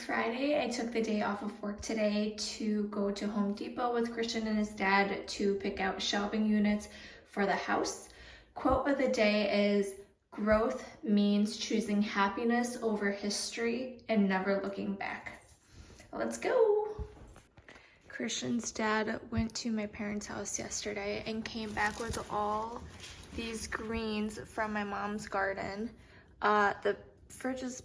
Friday. I took the day off of work today to go to Home Depot with Christian and his dad to pick out shelving units for the house. Quote of the day is, "Growth means choosing happiness over history and never looking back." Let's go. Christian's dad went to my parents' house yesterday and came back with all these greens from my mom's garden. The fridge is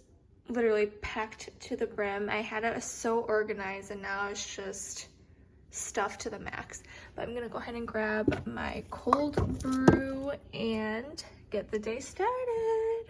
literally packed to the brim. I had it so organized and now it's just stuffed to the max. But I'm gonna go ahead and grab my cold brew and get the day started.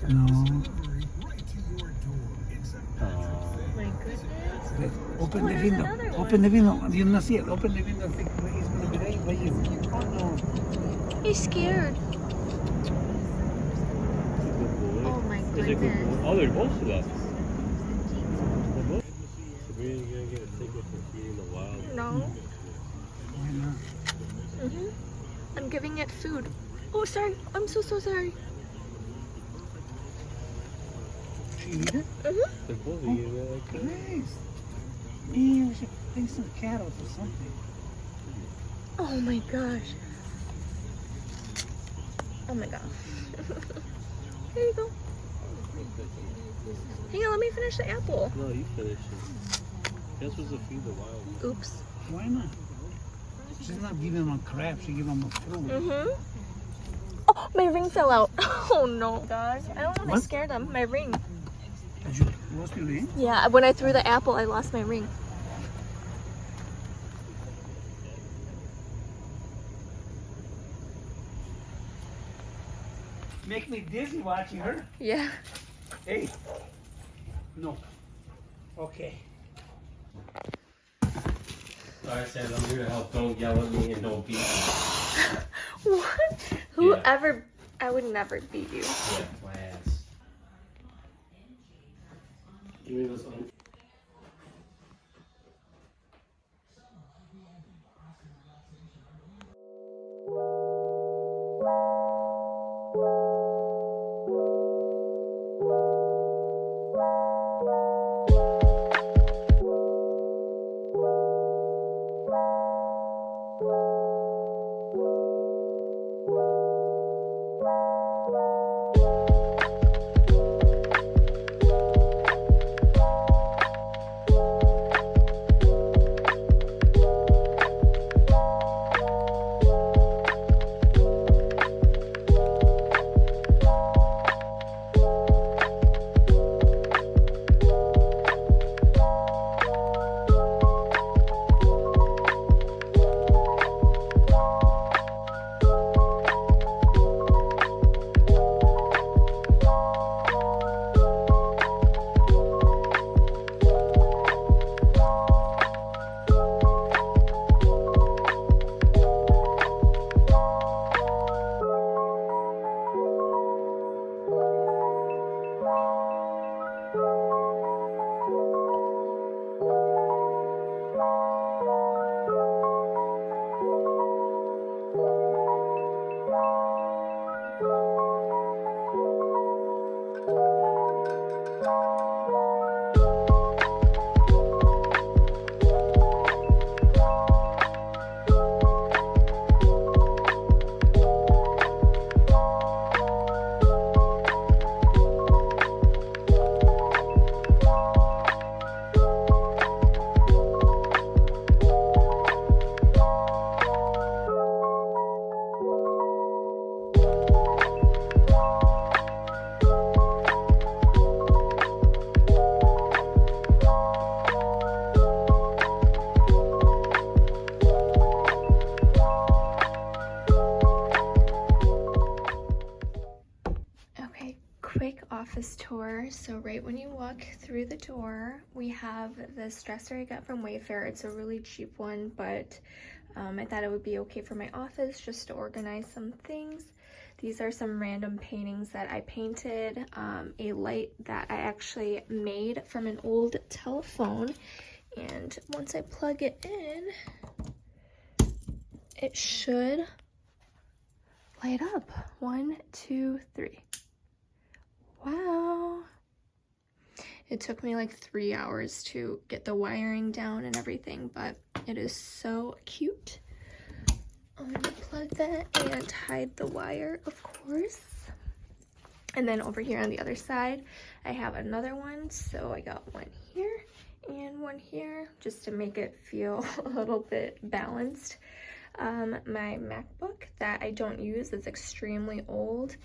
No. My goodness. Open Oh, the there's window. another Open the window. You not see it. Open the window. Think he's gonna be right by you. Oh no. He's scared. Oh my goodness. Oh, they're both of us. So we're gonna get a ticket for feeding the wild. No. Why not? I'm giving it food. Oh, sorry. I'm so sorry. She eat it? They're both eating it like that. Nice. Man, we should bring some carrots or something. Oh my gosh. Oh my god. Here you go. Hang on, let me finish the apple. No, you finish it. You're supposed to feed the wild. Oops. Why not? She's not giving them a crab. She's giving them a fruit. Oh, my ring fell out. Oh no, gosh. I don't want to What? scare them. My ring. Did you lost your ring? Yeah, when I threw the apple, I lost my ring. Make me dizzy watching her. Yeah. Hey. No. Okay. I said I'm here to help. Don't yell at me and don't beat me. What? Whoever, I would never beat you. Yeah, my ass. Give me this one. office tour. So right when you walk through the door, we have this dresser I got from Wayfair. It's a really cheap one, but I thought it would be okay for my office just to organize some things. These are some random paintings that I painted, a light that I actually made from an old telephone. And once I plug it in, it should light up. 1, 2, 3. Wow. It took me like 3 hours to get the wiring down and everything, but it is so cute. I'm gonna plug that and hide the wire, of course. And then over here on the other side, I have another one. So I got one here and one here, just to make it feel a little bit balanced. My MacBook that I don't use, it's extremely old,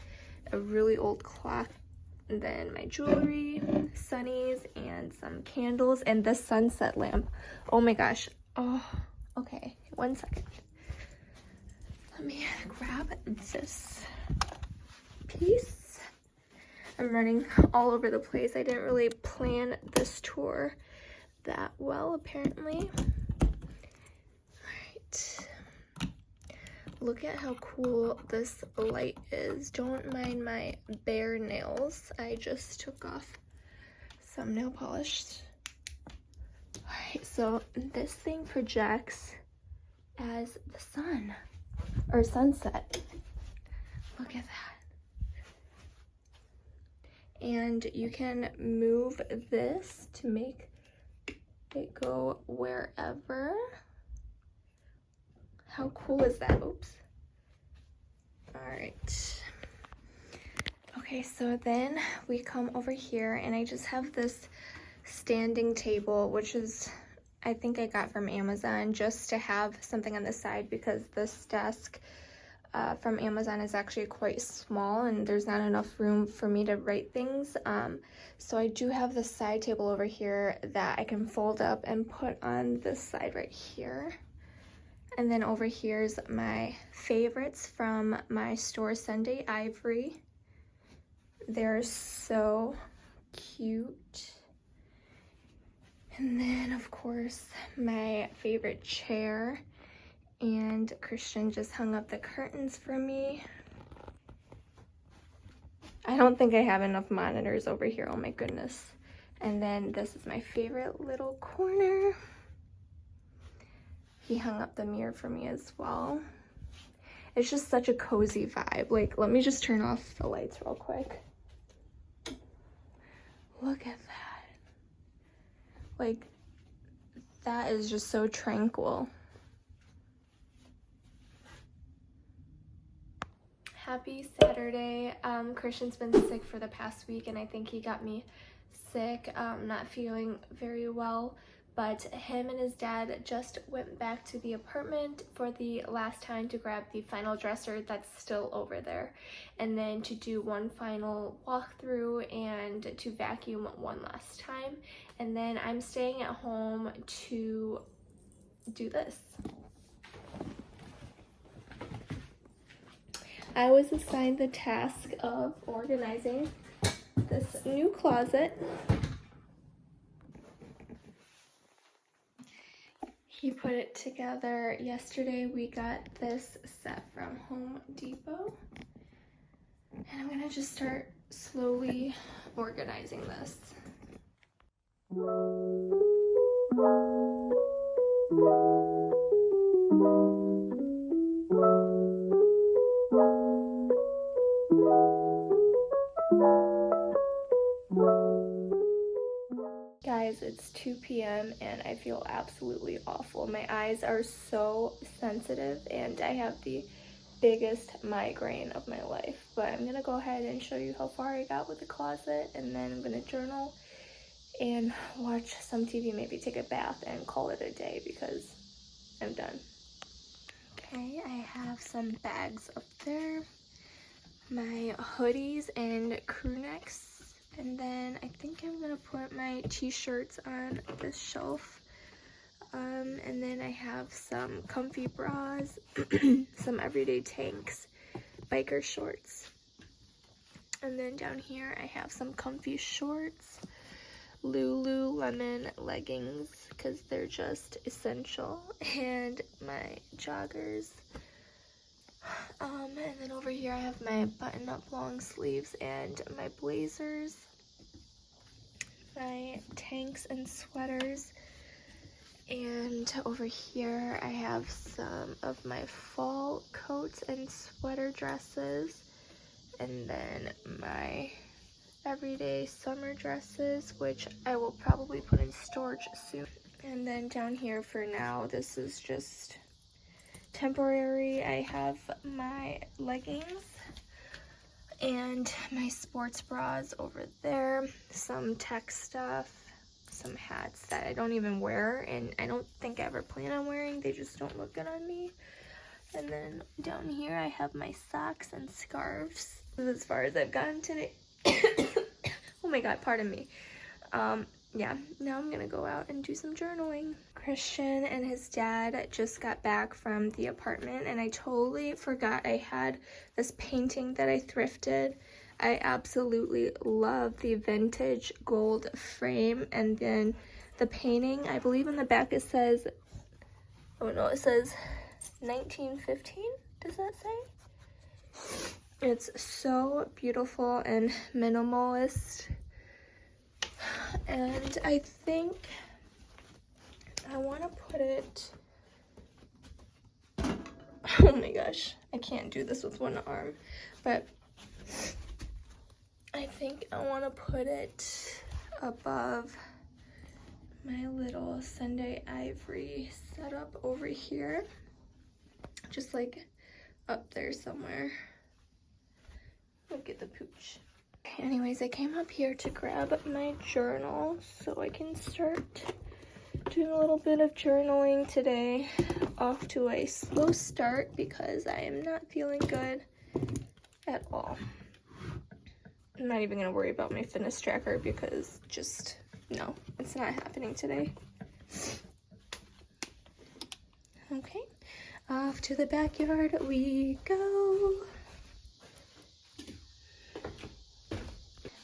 a really old clock. And then my jewelry, sunnies, and some candles, and this sunset lamp. Oh my gosh. Oh, okay, 1 second. Let me grab this piece. I'm running all over the place. I didn't really plan this tour that well, apparently. Alright. Look at how cool this light is. Don't mind my bare nails. I just took off some nail polish. Alright, so this thing projects as the sun. Or sunset. Look at that. And you can move this to make it go wherever. How cool is that? Oops. Alright. Okay, so then we come over here and I just have this standing table, which is, I think I got from Amazon, just to have something on the side because this desk from Amazon is actually quite small and there's not enough room for me to write things. So I do have the side table over here that I can fold up and put on this side right here. And then over here's my favorites from my store, Sunday Ivory. They're so cute. And then, of course, my favorite chair. And Christian just hung up the curtains for me. I don't think I have enough monitors over here, oh my goodness. And then this is my favorite little corner. He hung up the mirror for me as well. It's just such a cozy vibe. Like, let me just turn off the lights real quick. Look at that. Like, that is just so tranquil. Happy Saturday. Christian's been sick for the past week and I think he got me sick, not feeling very well. But him and his dad just went back to the apartment for the last time to grab the final dresser that's still over there. And then to do one final walkthrough and to vacuum one last time. And then I'm staying at home to do this. I was assigned the task of organizing this new closet. He put it together yesterday. We got this set from Home Depot. And I'm gonna just start slowly organizing this. Guys, it's 2 p.m. and I feel absolutely awful. My eyes are so sensitive and I have the biggest migraine of my life. But I'm gonna go ahead and show you how far I got with the closet, and then I'm gonna journal and watch some TV, maybe take a bath and call it a day because I'm done. Okay, I have some bags up there, my hoodies and crew necks, and then I think I'm gonna put my t-shirts on this shelf. And then I have some comfy bras, some everyday tanks, biker shorts, And then down here I have some comfy shorts, Lululemon leggings because they're just essential, and my joggers. And then over here I have my button-up long sleeves and my blazers, my tanks and sweaters. And over here I have some of my fall coats and sweater dresses, and then my everyday summer dresses, which I will probably put in storage soon. And then down here for now, this is just temporary. I have my leggings and my sports bras over there, some tech stuff, some hats that I don't even wear and I don't think I ever plan on wearing. They just don't look good on me. And then down here I have my socks and scarves. This is as far as I've gotten today. Oh my god, pardon me. Yeah, now I'm gonna go out and do some journaling. Christian and his dad just got back from the apartment and I totally forgot I had this painting that I thrifted. I absolutely love the vintage gold frame, and then the painting, I believe in the back it says, oh no, it says 1915, does that say? It's so beautiful and minimalist. And I think I want to put it, oh my gosh, I can't do this with one arm, but I think I want to put it above my little Sunday Ivory setup over here, just like up there somewhere. Look at the pooch. Anyways, I came up here to grab my journal so I can start doing a little bit of journaling today. Off to a slow start because I am not feeling good at all. I'm not even going to worry about my fitness tracker because just, no, it's not happening today. Okay, off to the backyard we go.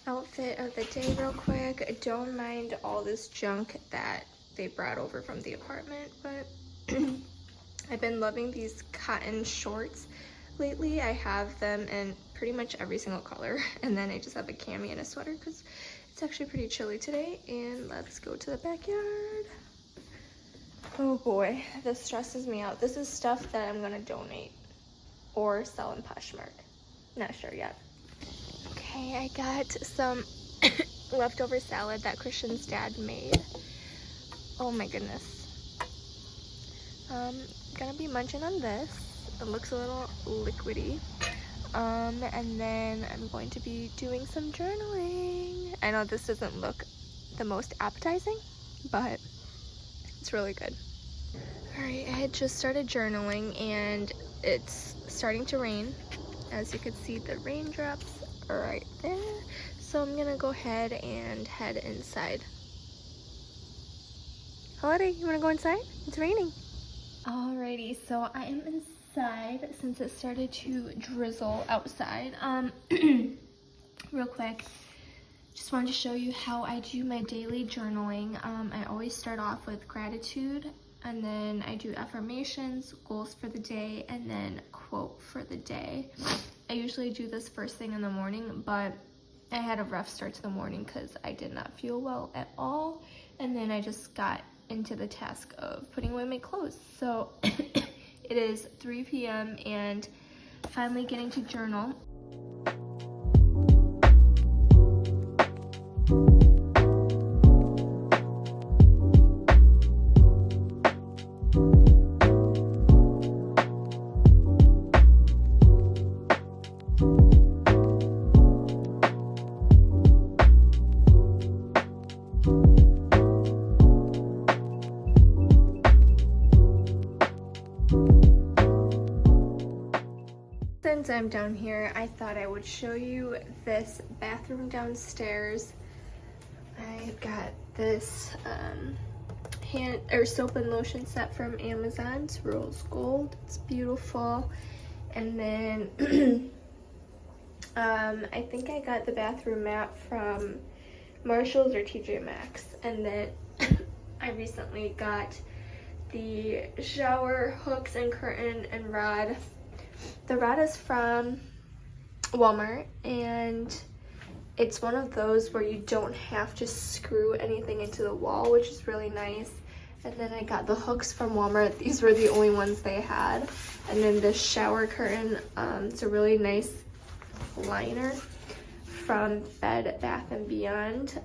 Outfit of the day real quick. Don't mind all this junk that they brought over from the apartment, but I've been loving these cotton shorts lately. I have them in pretty much every single color, and then I just have a cami and a sweater because it's actually pretty chilly today. And let's go to the backyard. Oh boy, this stresses me out. This is stuff that I'm gonna donate or sell in Poshmark. Not sure yet. Okay, I got some leftover salad that Christian's dad made. Oh my goodness. Gonna be munching on this. It looks a little liquidy. And then I'm going to be doing some journaling. I know this doesn't look the most appetizing, but it's really good. Alright, I had just started journaling and it's starting to rain. As you can see, the raindrops are right there. So I'm gonna go ahead and head inside. Holiday, you wanna go inside? It's raining. Alrighty, so I am inside since it started to drizzle outside. Real quick, just wanted to show you how I do my daily journaling. I always start off with gratitude, and then I do affirmations, goals for the day, and then quote for the day. I usually do this first thing in the morning, but I had a rough start to the morning because I did not feel well at all, and then I just got into the task of putting away my clothes. So it is 3 p.m. and finally getting to journal. Since I'm down here, I thought I would show you this bathroom downstairs. I got this hand or soap and lotion set from Amazon. It's rose gold. It's beautiful. And then I think I got the bathroom mat from Marshalls or TJ Maxx, and then I recently got the shower hooks and curtain and rod. The rod is from Walmart, and it's one of those where you don't have to screw anything into the wall, which is really nice. And then I got the hooks from Walmart. These were the only ones they had. And then the shower curtain, it's a really nice liner from Bed Bath & Beyond.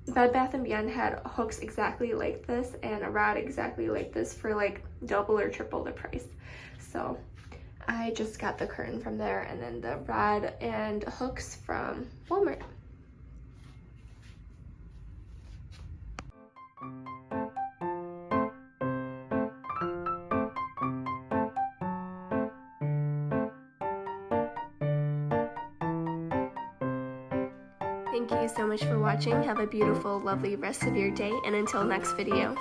Bed Bath & Beyond had hooks exactly like this and a rod exactly like this for like double or triple the price. So I just got the curtain from there, and then the rod and hooks from Walmart. Thank you so much for watching. Have a beautiful, lovely rest of your day, and until next video.